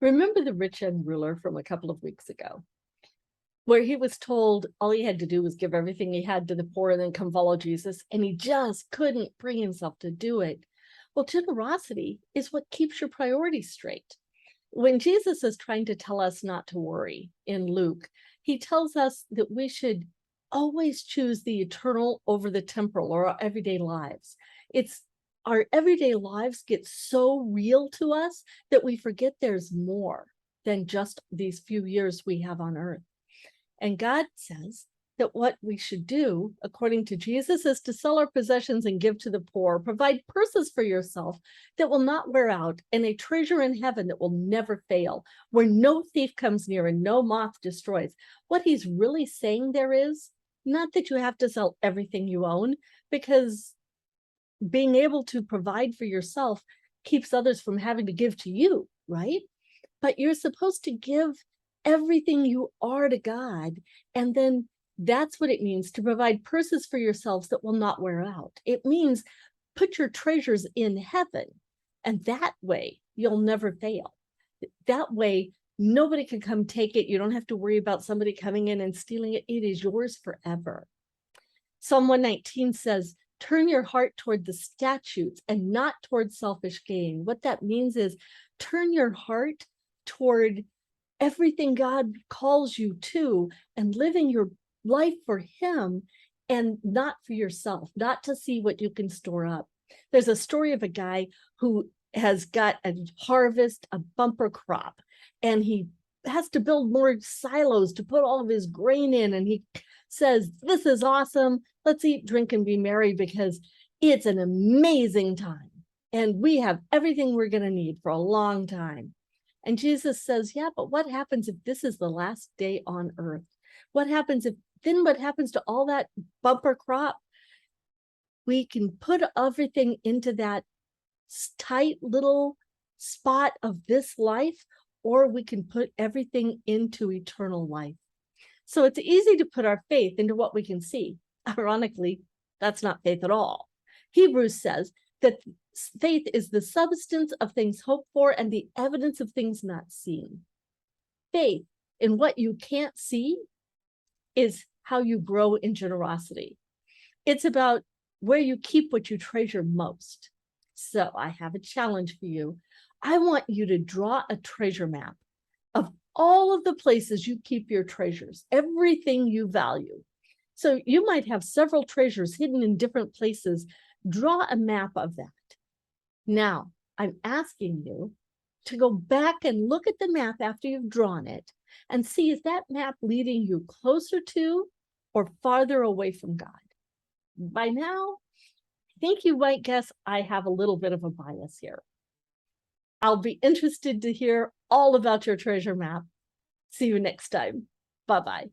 Remember the rich young ruler from a couple of weeks ago, where he was told all he had to do was give everything he had to the poor and then come follow Jesus, and he just couldn't bring himself to do it. Well, generosity is what keeps your priorities straight. When Jesus is trying to tell us not to worry in Luke, he tells us that we should always choose the eternal over the temporal or our everyday lives. It's our everyday lives get so real to us that we forget there's more than just these few years we have on earth. And God says that what we should do, according to Jesus, is to sell our possessions and give to the poor, provide purses for yourself that will not wear out, and a treasure in heaven that will never fail, where no thief comes near and no moth destroys. What he's really saying there is not that you have to sell everything you own, because being able to provide for yourself keeps others from having to give to you, right? But you're supposed to give everything you are to God. And then that's what it means to provide purses for yourselves that will not wear out. It means put your treasures in heaven. And that way you'll never fail. That way, nobody can come take it. You don't have to worry about somebody coming in and stealing it. It is yours forever. Psalm 119 says, turn your heart toward the statutes and not toward selfish gain. What that means is turn your heart toward everything God calls you to and living your life for him and not for yourself, not to see what you can store up. There's a story of a guy who has got a harvest, a bumper crop, and he has to build more silos to put all of his grain in. And he says, this is awesome. Let's eat, drink, and be merry because it's an amazing time. And we have everything we're going to need for a long time. And Jesus says, yeah, but what happens if this is the last day on earth? What happens to all that bumper crop? We can put everything into that tight little spot of this life, or we can put everything into eternal life. So it's easy to put our faith into what we can see. Ironically, that's not faith at all. Hebrews says that faith is the substance of things hoped for and the evidence of things not seen. Faith in what you can't see is how you grow in generosity. It's about where you keep what you treasure most. So I have a challenge for you. I want you to draw a treasure map of all of the places you keep your treasures, everything you value. So you might have several treasures hidden in different places. Draw a map of that. Now, I'm asking you to go back and look at the map after you've drawn it and see, is that map leading you closer to or farther away from God? By now, I think you might guess I have a little bit of a bias here. I'll be interested to hear all about your treasure map. See you next time. Bye-bye.